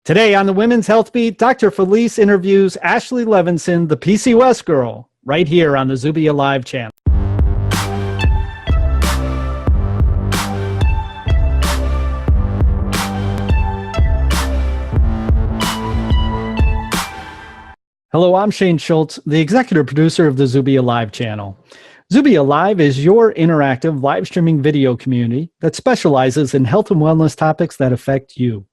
Today on the Women's Healthbeat, Dr. Felice interviews Ashley Levinson, the PCOS girl, right here on the Zubia Live channel. Hello, I'm Shane Schultz, the executive producer of the Zubia Live channel. Zubia Live is your interactive live streaming video community that specializes in health and wellness topics that affect you.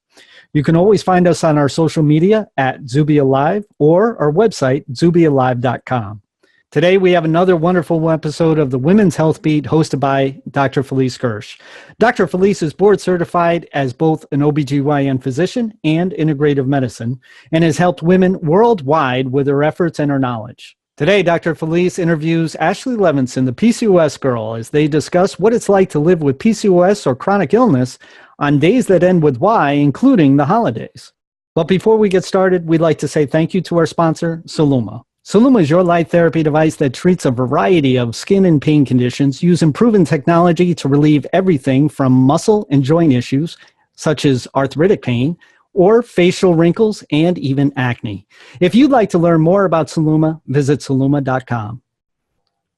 You can always find us on our social media at Zubia Live or our website, zubialive.com. Today, we have another wonderful episode of the Women's Healthbeat hosted by Dr. Felice Gersh. Dr. Felice is board certified as both an OBGYN physician and integrative medicine and has helped women worldwide with her efforts and her knowledge. Today, Dr. Felice interviews Ashley Levinson, the PCOS girl, as they discuss what it's like to live with PCOS or chronic illness on days that end with Y, including the holidays. But before we get started, we'd like to say thank you to our sponsor, Celluma. Celluma is your light therapy device that treats a variety of skin and pain conditions using proven technology to relieve everything from muscle and joint issues, such as arthritic pain, or facial wrinkles, and even acne. If you'd like to learn more about Celluma, visit Celluma.com.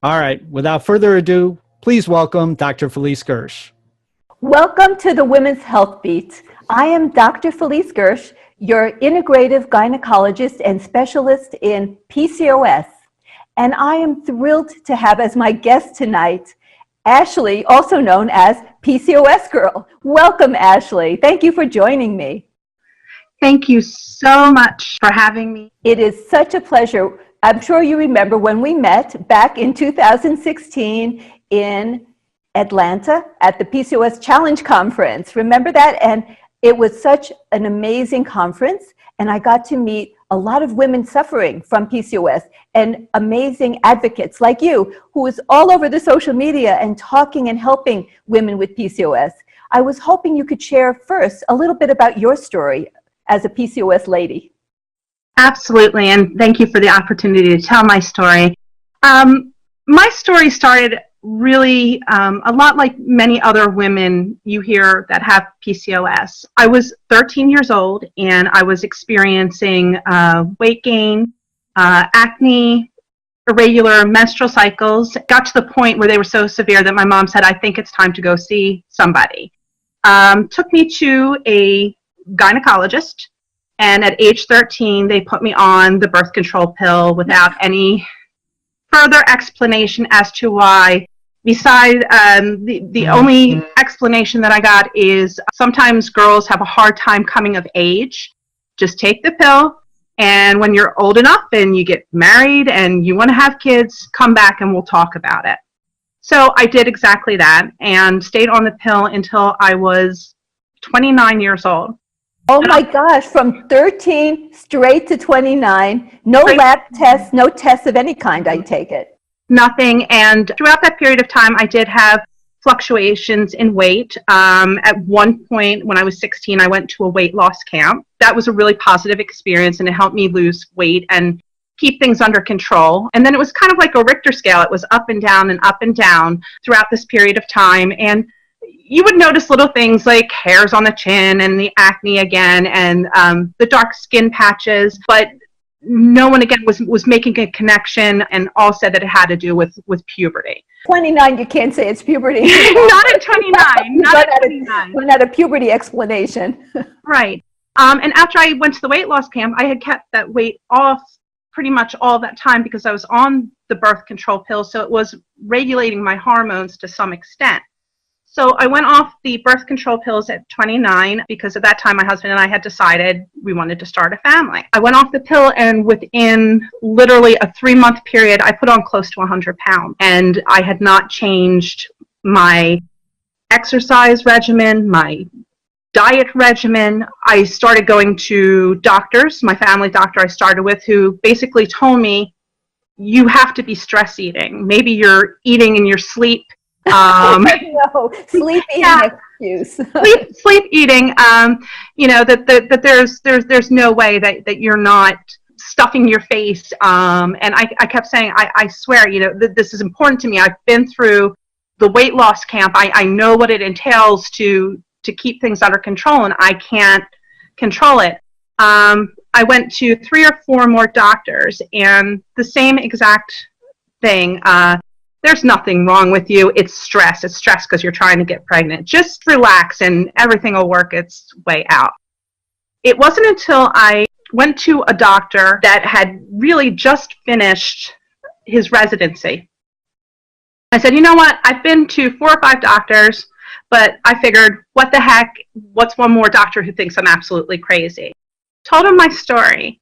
All right, without further ado, please welcome Dr. Felice Gersh. Welcome to the Women's Healthbeat. I am Dr. Felice Gersh, your integrative gynecologist and specialist in PCOS. And I am thrilled to have as my guest tonight, Ashley, also known as PCOS Girl. Welcome, Ashley. Thank you for joining me. Thank you so much for having me. It is such a pleasure. I'm sure you remember when we met back in 2016 in Atlanta at the PCOS Challenge Conference. Remember that? And it was such an amazing conference. And I got to meet a lot of women suffering from PCOS and amazing advocates like you, who is all over the social media and talking and helping women with PCOS. I was hoping you could share first a little bit about your story as a PCOS lady. Absolutely. And thank you for the opportunity to tell my story. My story started really a lot like many other women you hear that have PCOS. I was 13 years old and I was experiencing weight gain, acne, irregular menstrual cycles. It got to the point where they were so severe that my mom said, I think it's time to go see somebody. Took me to a gynecologist, and at age 13 they put me on the birth control pill without any further explanation as to why. Beside, the only explanation that I got is sometimes girls have a hard time coming of age. Just take the pill, and when you're old enough and you get married and you want to have kids, come back and we'll talk about it. So I did exactly that and stayed on the pill until I was 29 years old. Oh my gosh, from 13 straight to 29, no lab tests, no tests of any kind, I take it. Nothing. And throughout that period of time, I did have fluctuations in weight. At one point when I was 16, I went to a weight loss camp. That was a really positive experience, and it helped me lose weight and keep things under control. And then it was kind of like a Richter scale. It was up and down throughout this period of time. And you would notice little things like hairs on the chin and the acne again and the dark skin patches, but no one again was making a connection, and all said that it had to do with puberty. 29, you can't say it's puberty. Not at 29. Not at 29. Not a puberty explanation. Right. And after I went to the weight loss camp, I had kept that weight off pretty much all that time because I was on the birth control pill, so it was regulating my hormones to some extent. So I went off the birth control pills at 29 because at that time my husband and I had decided we wanted to start a family. I went off the pill, and within literally a 3-month period, I put on close to 100 pounds. And I had not changed my exercise regimen, my diet regimen. I started going to doctors, my family doctor I started with, who basically told me, you have to be stress eating. Maybe you're eating in your sleep. No, sleep eating excuse. sleep eating. That there's no way that you're not stuffing your face. And I kept saying, I swear, this is important to me. I've been through the weight loss camp. I know what it entails to keep things under control, and I can't control it. I went to 3 or 4 more doctors, and the same exact thing. There's nothing wrong with you. It's stress. It's stress because you're trying to get pregnant. Just relax and everything will work its way out. It wasn't until I went to a doctor that had really just finished his residency. I said, you know what? I've been to 4 or 5 doctors, but I figured, what the heck? What's one more doctor who thinks I'm absolutely crazy? Told him my story,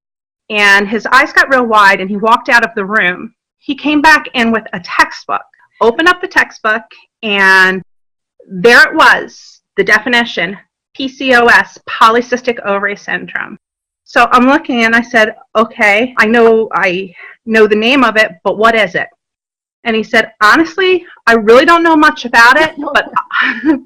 and his eyes got real wide, and he walked out of the room. He came back in with a textbook, opened up the textbook, and there it was, the definition, PCOS, polycystic ovary syndrome. So I'm looking and I said, okay, I know the name of it, but what is it? And he said, honestly, I really don't know much about it,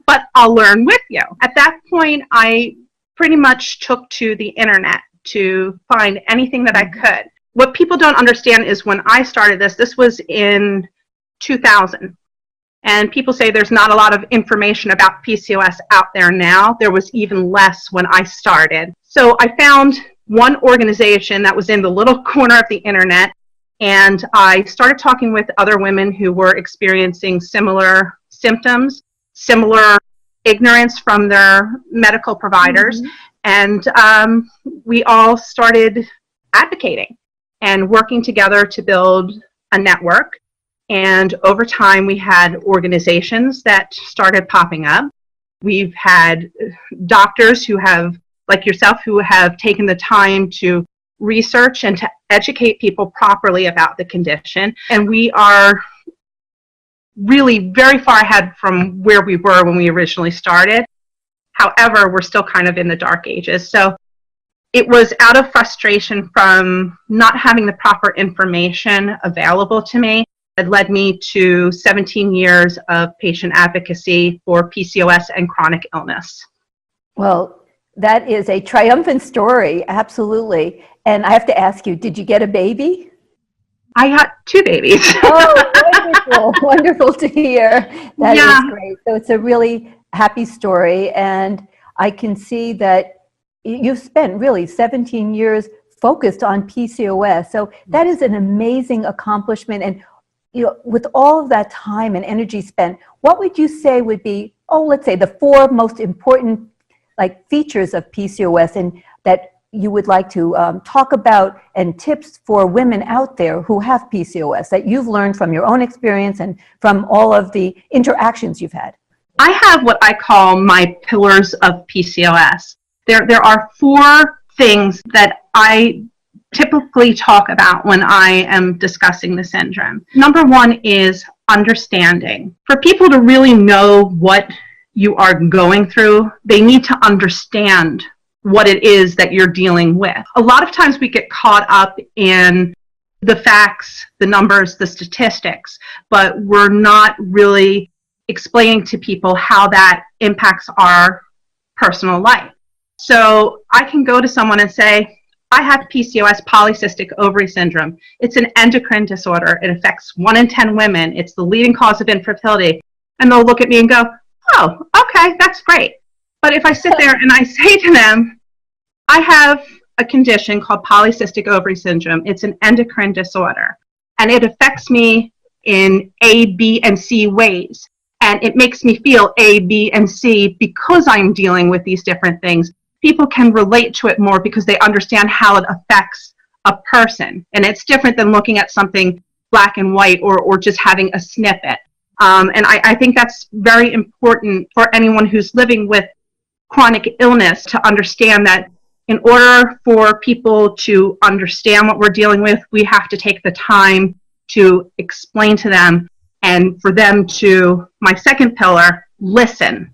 but I'll learn with you. At that point, I pretty much took to the internet to find anything that I could. What people don't understand is when I started this was in 2000. And people say there's not a lot of information about PCOS out there now. There was even less when I started. So I found one organization that was in the little corner of the internet, and I started talking with other women who were experiencing similar symptoms, similar ignorance from their medical providers, and we all started advocating and working together to build a network. And over time, we had organizations that started popping up. We've had doctors who have, like yourself, who have taken the time to research and to educate people properly about the condition. And we are really very far ahead from where we were when we originally started. However, we're still kind of in the dark ages. So it was out of frustration from not having the proper information available to me that led me to 17 years of patient advocacy for PCOS and chronic illness. Well, that is a triumphant story, absolutely. And I have to ask you, did you get a baby? I got 2 babies. Oh, wonderful, wonderful to hear. That is great. So it's a really happy story, and I can see that you've spent really 17 years focused on PCOS. So that is an amazing accomplishment. And with all of that time and energy spent, what would you say would be, let's say the 4 most important features of PCOS and that you would like to talk about, and tips for women out there who have PCOS that you've learned from your own experience and from all of the interactions you've had? I have what I call my pillars of PCOS. There are 4 things that I typically talk about when I am discussing the syndrome. Number 1 is understanding. For people to really know what you are going through, they need to understand what it is that you're dealing with. A lot of times we get caught up in the facts, the numbers, the statistics, but we're not really explaining to people how that impacts our personal life. So I can go to someone and say, I have PCOS, polycystic ovary syndrome. It's an endocrine disorder. It affects 1 in 10 women. It's the leading cause of infertility. And they'll look at me and go, oh, okay, that's great. But if I sit there and I say to them, I have a condition called polycystic ovary syndrome. It's an endocrine disorder, and it affects me in A, B, and C ways. And it makes me feel A, B, and C because I'm dealing with these different things. People can relate to it more because they understand how it affects a person. And it's different than looking at something black and white or just having a snippet. And I think that's very important for anyone who's living with chronic illness to understand that in order for people to understand what we're dealing with, we have to take the time to explain to them, and for them to, my second pillar, listen.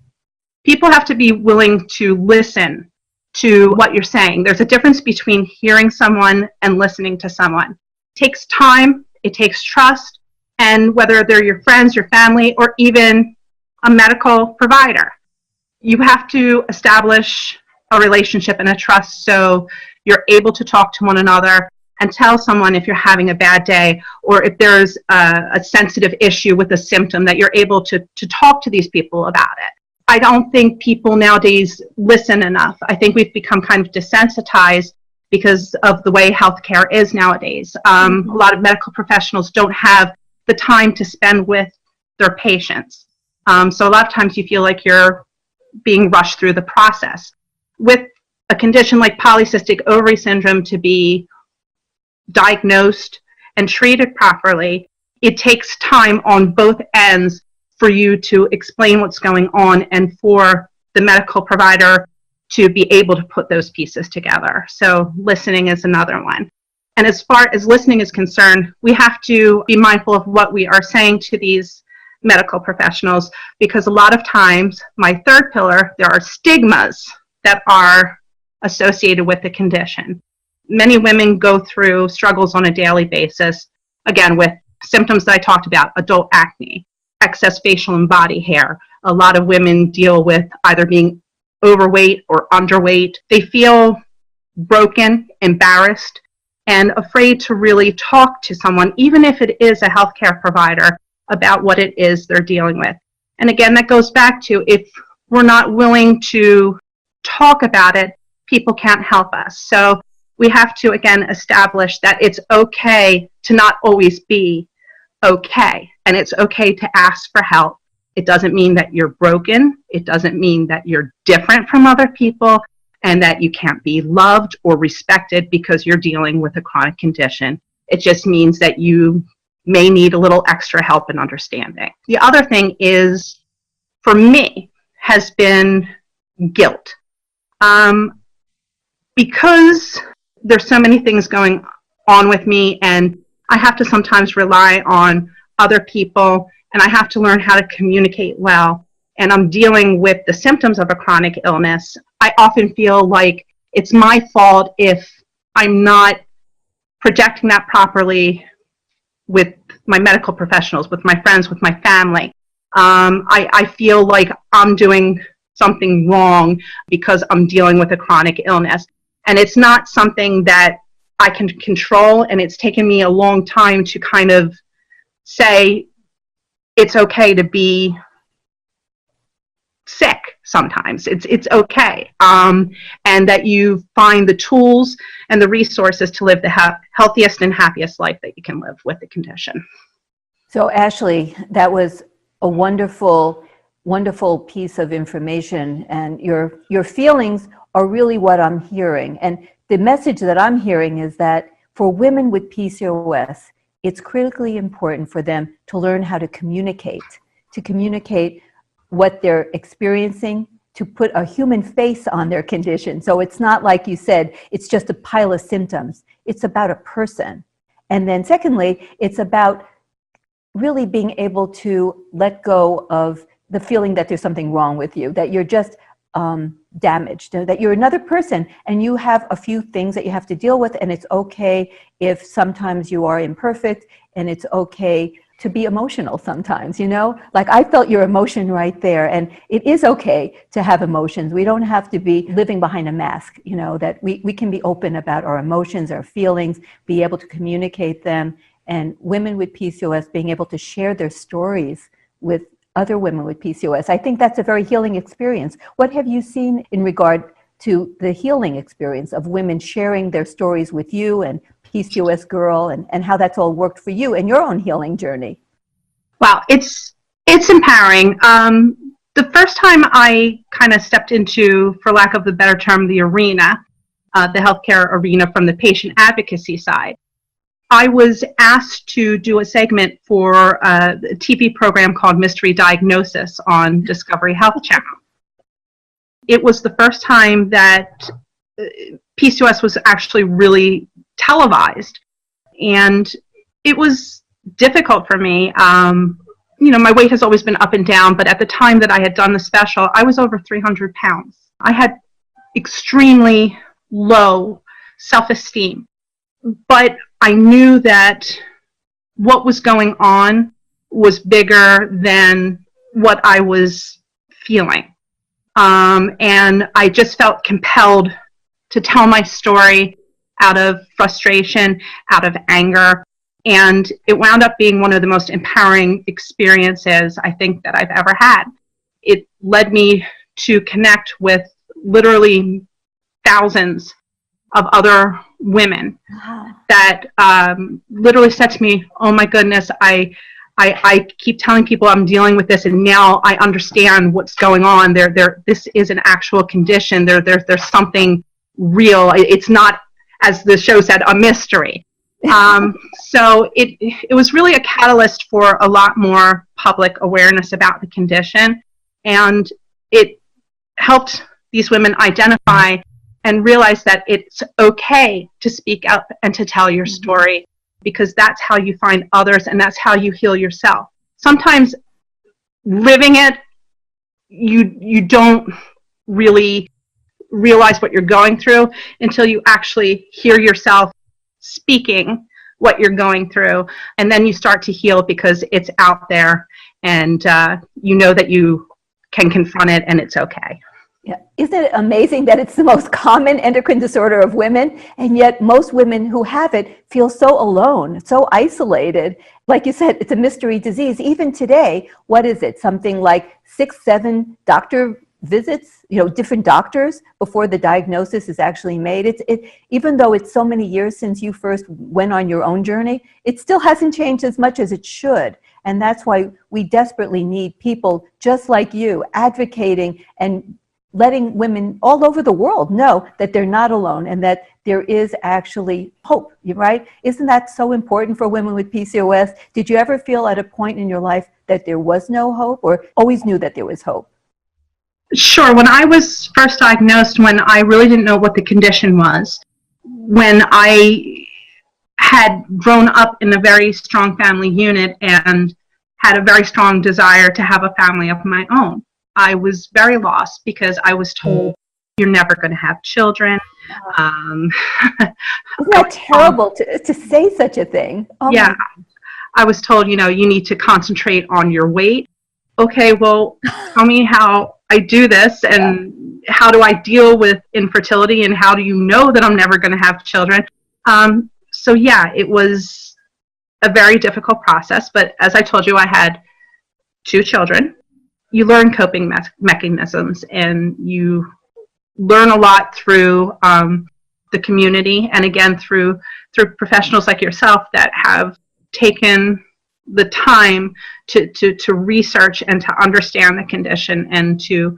People have to be willing to listen to what you're saying. There's a difference between hearing someone and listening to someone. It takes time, it takes trust, and whether they're your friends, your family, or even a medical provider, you have to establish a relationship and a trust so you're able to talk to one another and tell someone if you're having a bad day or if there's a sensitive issue with a symptom, that you're able to talk to these people about it. I don't think people nowadays listen enough. I think we've become kind of desensitized because of the way healthcare is nowadays. A lot of medical professionals don't have the time to spend with their patients. So a lot of times you feel like you're being rushed through the process. With a condition like polycystic ovary syndrome to be diagnosed and treated properly, it takes time on both ends for you to explain what's going on and for the medical provider to be able to put those pieces together. So listening is another one. And as far as listening is concerned, we have to be mindful of what we are saying to these medical professionals, because a lot of times, my third pillar, there are stigmas that are associated with the condition. Many women go through struggles on a daily basis, again, with symptoms that I talked about, adult acne, excess facial and body hair. A lot of women deal with either being overweight or underweight. They feel broken, embarrassed, and afraid to really talk to someone, even if it is a healthcare provider, about what it is they're dealing with. And again, that goes back to, if we're not willing to talk about it, people can't help us. So we have to, again, establish that it's okay to not always be okay, and it's okay to ask for help. It doesn't mean that you're broken. It doesn't mean that you're different from other people and that you can't be loved or respected because you're dealing with a chronic condition. It just means that you may need a little extra help and understanding. The other thing is, for me, has been guilt. Because there's so many things going on with me, and I have to sometimes rely on other people, and I have to learn how to communicate well, and I'm dealing with the symptoms of a chronic illness, I often feel like it's my fault if I'm not projecting that properly with my medical professionals, with my friends, with my family. I feel like I'm doing something wrong because I'm dealing with a chronic illness. And it's not something that I can control, and it's taken me a long time to kind of say it's okay to be sick sometimes. It's okay. And that you find the tools and the resources to live the healthiest and happiest life that you can live with the condition. So Ashley, that was a wonderful, wonderful piece of information, and your feelings are really what I'm hearing. And the message that I'm hearing is that for women with PCOS, it's critically important for them to learn how to communicate what they're experiencing, to put a human face on their condition. So it's not, like you said, it's just a pile of symptoms. It's about a person. And then secondly, it's about really being able to let go of the feeling that there's something wrong with you, that you're just damaged, that you're another person and you have a few things that you have to deal with, and it's okay if sometimes you are imperfect, and it's okay to be emotional sometimes, you know? Like, I felt your emotion right there, and it is okay to have emotions. We don't have to be living behind a mask, you know, that we can be open about our emotions, our feelings, be able to communicate them, and women with PCOS being able to share their stories with other women with PCOS. I think that's a very healing experience. What have you seen in regard to the healing experience of women sharing their stories with you and PCOS Girl, and how that's all worked for you in your own healing journey? Wow, it's empowering. The first time I kind of stepped into, for lack of the better term, the arena, the healthcare arena from the patient advocacy side, I was asked to do a segment for a TV program called Mystery Diagnosis on Discovery Health Channel. It was the first time that PCOS was actually really televised, and it was difficult for me. You know, my weight has always been up and down, but at the time that I had done the special, I was over 300 pounds. I had extremely low self-esteem, but I knew that what was going on was bigger than what I was feeling. And I just felt compelled to tell my story out of frustration, out of anger. And it wound up being one of the most empowering experiences I think that I've ever had. It led me to connect with literally thousands of other women that literally said to me, oh my goodness, I keep telling people I'm dealing with this, and now I understand what's going on. This is an actual condition. There's something real. It's not, as the show said, a mystery. So it was really a catalyst for a lot more public awareness about the condition, and it helped these women identify and realize that it's okay to speak out and to tell your story, because that's how you find others and that's how you heal yourself. Sometimes living it, you don't really realize what you're going through until you actually hear yourself speaking what you're going through, and then you start to heal because it's out there, and you know that you can confront it and it's okay. Yeah. Isn't it amazing that it's the most common endocrine disorder of women, and yet most women who have it feel so alone, so isolated? Like you said, it's a mystery disease. Even today, what is it? Something like 6, 7 doctor visits, different doctors before the diagnosis is actually made. Even though it's so many years since you first went on your own journey, it still hasn't changed as much as it should. And that's why we desperately need people just like you advocating and letting women all over the world know that they're not alone and that there is actually hope, right? Isn't that so important for women with PCOS? Did you ever feel at a point in your life that there was no hope, or always knew that there was hope? Sure. When I was first diagnosed, when I really didn't know what the condition was, when I had grown up in a very strong family unit and had a very strong desire to have a family of my own, I was very lost because I was told, you're never going to have children. Isn't that terrible to say such a thing? Oh, yeah. I was told, you need to concentrate on your weight. Okay, well, tell me how I do this, and how do I deal with infertility, and how do you know that I'm never going to have children? So yeah, it was a very difficult process, but as I told you, I had 2 children. You learn coping mechanisms, and you learn a lot through the community, and again through professionals like yourself that have taken the time to research and to understand the condition and to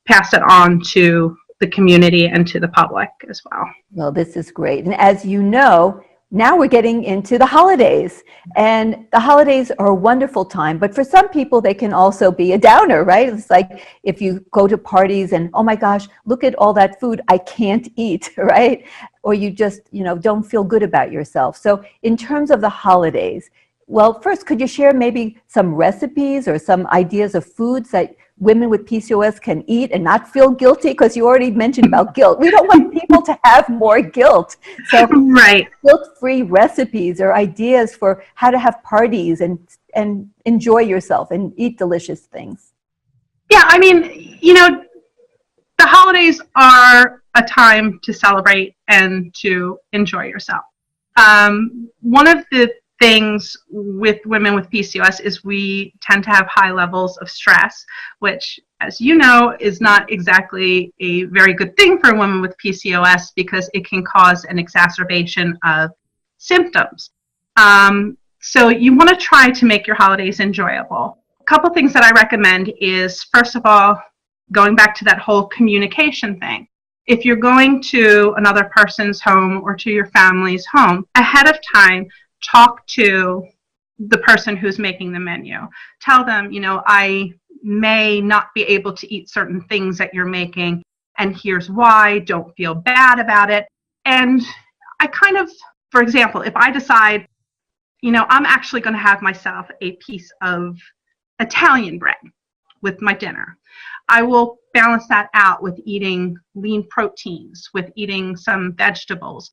pass it on to the community and to the public as well. Well, this is great. And as you know, now we're getting into the holidays, and the holidays are a wonderful time, but for some people they can also be a downer, right? It's like if you go to parties and, oh my gosh, look at all that food I can't eat, right? Or you just, don't feel good about yourself. So in terms of the holidays, well, first, could you share maybe some recipes or some ideas of foods that women with PCOS can eat and not feel guilty? Because you already mentioned about guilt. We don't want people to have more guilt. So right. Guilt-free recipes or ideas for how to have parties and enjoy yourself and eat delicious things. Yeah, I mean, the holidays are a time to celebrate and to enjoy yourself. One of the things with women with PCOS is we tend to have high levels of stress, which, as you know, is not exactly a very good thing for a woman with PCOS because it can cause an exacerbation of symptoms. So you want to try to make your holidays enjoyable. A couple things that I recommend is, first of all, going back to that whole communication thing. If you're going to another person's home or to your family's home, ahead of time, talk to the person who's making the menu. Tell them, I may not be able to eat certain things that you're making, and here's why. Don't feel bad about it. And I kind of, for example, if I decide, I'm actually going to have myself a piece of Italian bread with my dinner, I will balance that out with eating lean proteins, with eating some vegetables,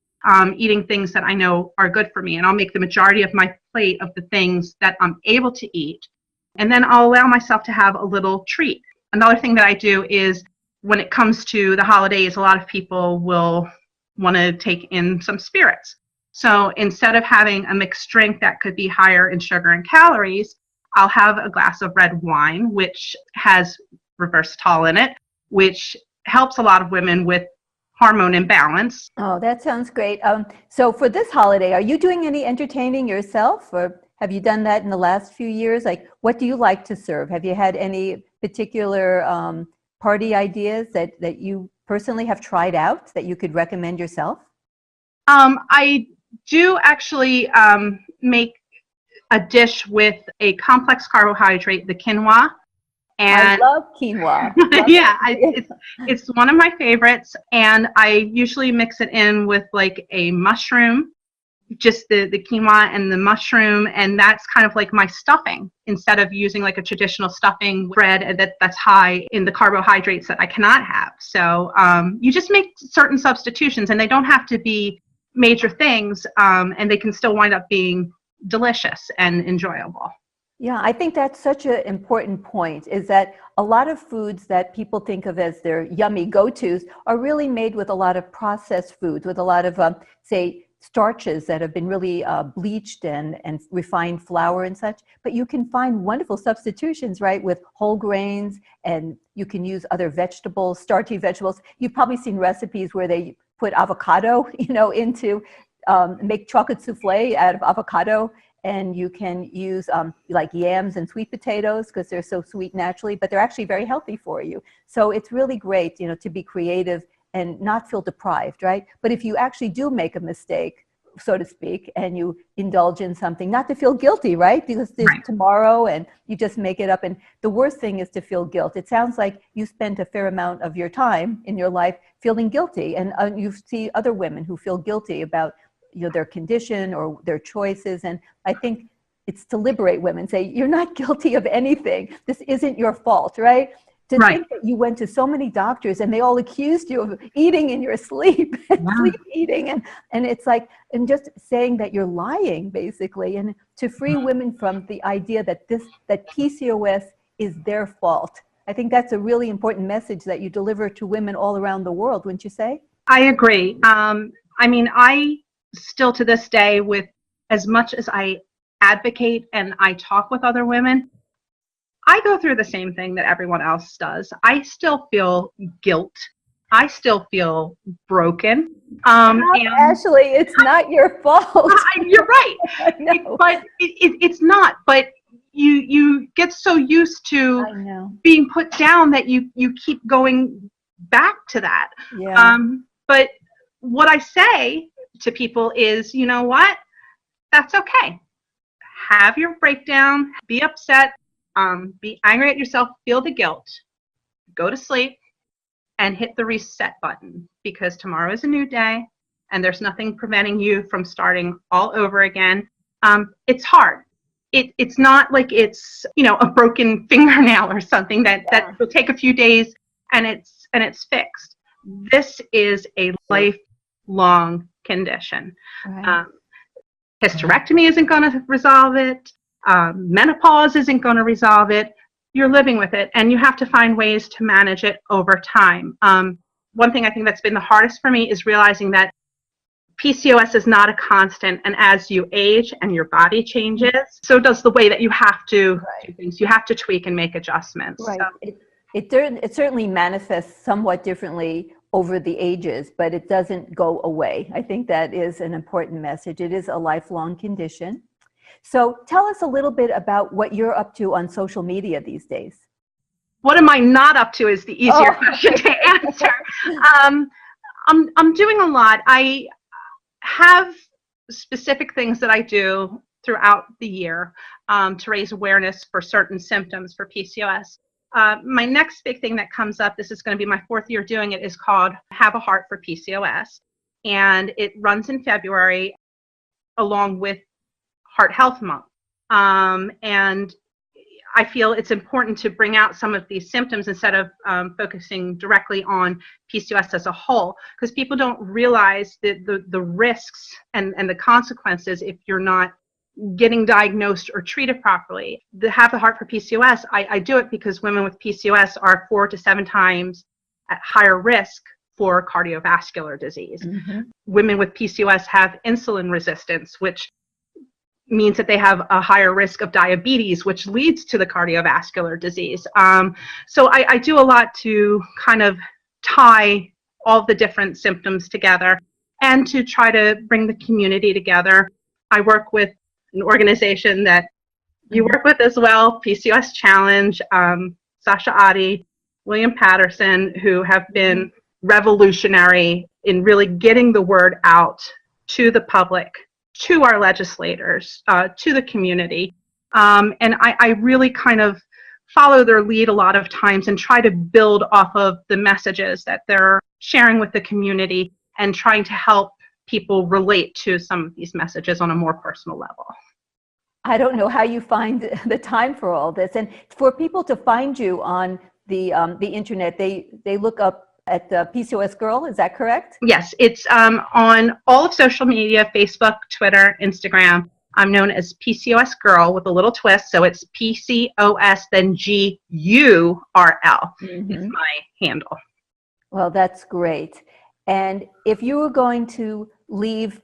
eating things that I know are good for me, and I'll make the majority of my plate of the things that I'm able to eat, and then I'll allow myself to have a little treat. Another thing that I do is, when it comes to the holidays, a lot of people will want to take in some spirits. So instead of having a mixed drink that could be higher in sugar and calories, I'll have a glass of red wine, which has resveratrol in it, which helps a lot of women with hormone imbalance. Oh, that sounds great. So for this holiday, are you doing any entertaining yourself, or have you done that in the last few years? Like, what do you like to serve? Have you had any particular party ideas that you personally have tried out that you could recommend yourself? I do actually make a dish with a complex carbohydrate, the quinoa. And I love quinoa. Yeah, it's one of my favorites, and I usually mix it in with like a mushroom, just the quinoa and the mushroom, and that's kind of like my stuffing instead of using like a traditional stuffing bread that's high in the carbohydrates that I cannot have. So you just make certain substitutions, and they don't have to be major things, and they can still wind up being delicious and enjoyable. Yeah, I think that's such an important point, is that a lot of foods that people think of as their yummy go-tos are really made with a lot of processed foods, with a lot of, say, starches that have been really bleached and refined flour and such. But you can find wonderful substitutions, right, with whole grains, and you can use other vegetables, starchy vegetables. You've probably seen recipes where they put avocado, into make chocolate souffle out of avocado. And you can use like yams and sweet potatoes because they're so sweet naturally, but they're actually very healthy for you. So it's really great, to be creative and not feel deprived, right? But if you actually do make a mistake, so to speak, and you indulge in something, not to feel guilty, right? Because there's tomorrow and you just make it up. And the worst thing is to feel guilt. It sounds like you spent a fair amount of your time in your life feeling guilty. And you see other women who feel guilty about their condition or their choices. And I think it's to liberate women, say, you're not guilty of anything. This isn't your fault, right? To think that you went to so many doctors and they all accused you of eating in your sleep, sleep eating. And it's like, and just saying that you're lying, basically, and to free women from the idea that that PCOS is their fault. I think that's a really important message that you deliver to women all around the world, wouldn't you say? I agree. I still to this day, with as much as I advocate and I talk with other women, I go through the same thing that everyone else does. I still feel guilt. I still feel broken. Ashley, it's not your fault. You're right. But it's not. But you get so used to being put down that you keep going back to that. Yeah. But what I say to people is, you know what? That's okay. Have your breakdown, be upset, be angry at yourself, feel the guilt, go to sleep, and hit the reset button, because tomorrow is a new day and there's nothing preventing you from starting all over again. It's hard. It's not like it's, a broken fingernail or something that will take a few days and it's fixed. This is a lifelong condition. Right. Hysterectomy isn't going to resolve it. Menopause isn't going to resolve it. You're living with it, and you have to find ways to manage it over time. One thing I think that's been the hardest for me is realizing that PCOS is not a constant, and as you age and your body changes, so does the way that you have to do things. You have to tweak and make adjustments. Right. So. It certainly manifests somewhat differently over the ages, but it doesn't go away. I think that is an important message. It is a lifelong condition. So tell us a little bit about what you're up to on social media these days. What am I not up to is the easier question to answer. I'm doing a lot. I have specific things that I do throughout the year to raise awareness for certain symptoms for PCOS. My next big thing that comes up, this is going to be my 4th year doing it, is called Have a Heart for PCOS. And it runs in February along with Heart Health Month. And I feel it's important to bring out some of these symptoms instead of focusing directly on PCOS as a whole, because people don't realize the risks and the consequences if you're not getting diagnosed or treated properly. The Have the Heart for PCOS, I do it because women with PCOS are 4 to 7 times at higher risk for cardiovascular disease. Mm-hmm. Women with PCOS have insulin resistance, which means that they have a higher risk of diabetes, which leads to the cardiovascular disease. So I do a lot to kind of tie all the different symptoms together and to try to bring the community together. I work with an organization that you work with as well, PCOS Challenge, Sasha Adi, William Patterson, who have been revolutionary in really getting the word out to the public, to our legislators, to the community. And I really kind of follow their lead a lot of times and try to build off of the messages that they're sharing with the community and trying to help people relate to some of these messages on a more personal level. I don't know how you find the time for all this. And for people to find you on the internet, they look up at PCOS Girl, is that correct? Yes, it's on all of social media, Facebook, Twitter, Instagram. I'm known as PCOS Girl with a little twist, so it's PCOS, then GURL is my handle. Well, that's great. And if you were going to leave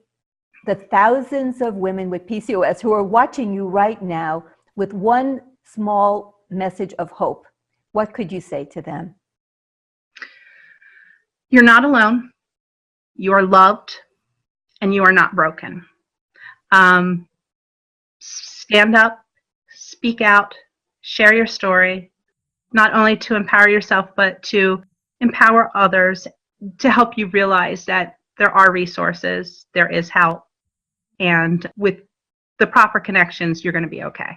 the thousands of women with PCOS who are watching you right now with one small message of hope, what could you say to them? You're not alone. You are loved, and you are not broken. Stand up, speak out, share your story, not only to empower yourself, but to empower others, to help you realize that there are resources, there is help, and with the proper connections, you're going to be okay.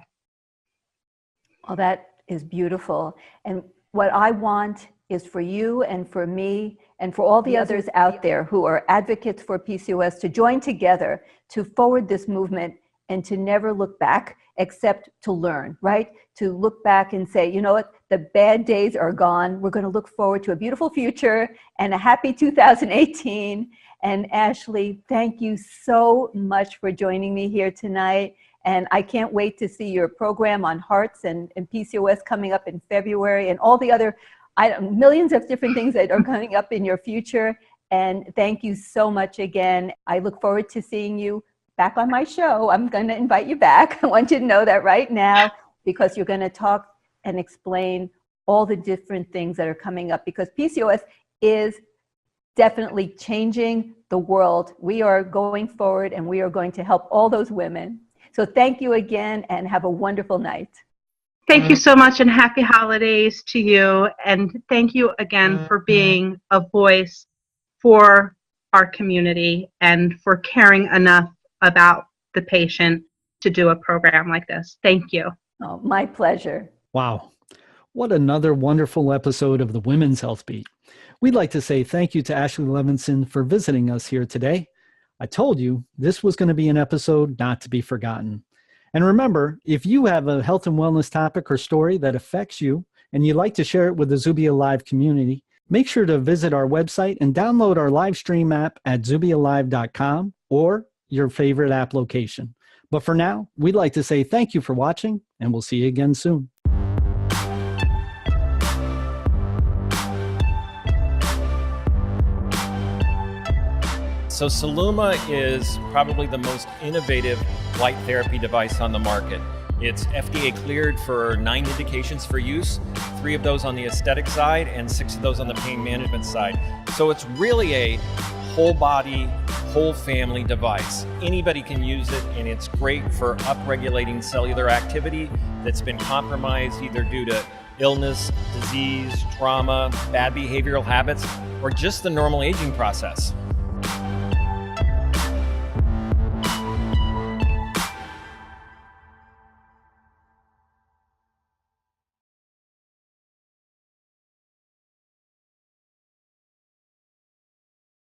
Oh, that is beautiful. And what I want is for you and for me and for all the others out there who are advocates for PCOS to join together to forward this movement and to never look back except to learn, right? To look back and say, you know what, the bad days are gone. We're going to look forward to a beautiful future and a happy 2018. And Ashley, thank you so much for joining me here tonight. And I can't wait to see your program on hearts and PCOS coming up in February and all the other millions of different things that are coming up in your future. And thank you so much again. I look forward to seeing you back on my show. I'm going to invite you back. I want you to know that right now, because you're going to talk and explain all the different things that are coming up, because PCOS is definitely changing the world. We are going forward and we are going to help all those women. So thank you again and have a wonderful night. Thank you so much and happy holidays to you. And thank you again for being a voice for our community and for caring enough about the patient to do a program like this. Thank you. Oh, my pleasure. Wow. What another wonderful episode of the Women's Health Beat. We'd like to say thank you to Ashley Levinson for visiting us here today. I told you this was going to be an episode not to be forgotten. And remember, if you have a health and wellness topic or story that affects you and you'd like to share it with the Zubia Live community, make sure to visit our website and download our live stream app at zubialive.com or your favorite app location. But for now, we'd like to say thank you for watching, and we'll see you again soon. So Celluma is probably the most innovative light therapy device on the market. It's FDA cleared for 9 indications for use, 3 of those on the aesthetic side and 6 of those on the pain management side. So it's really a whole body, whole family device. Anybody can use it, and it's great for upregulating cellular activity that's been compromised either due to illness, disease, trauma, bad behavioral habits, or just the normal aging process.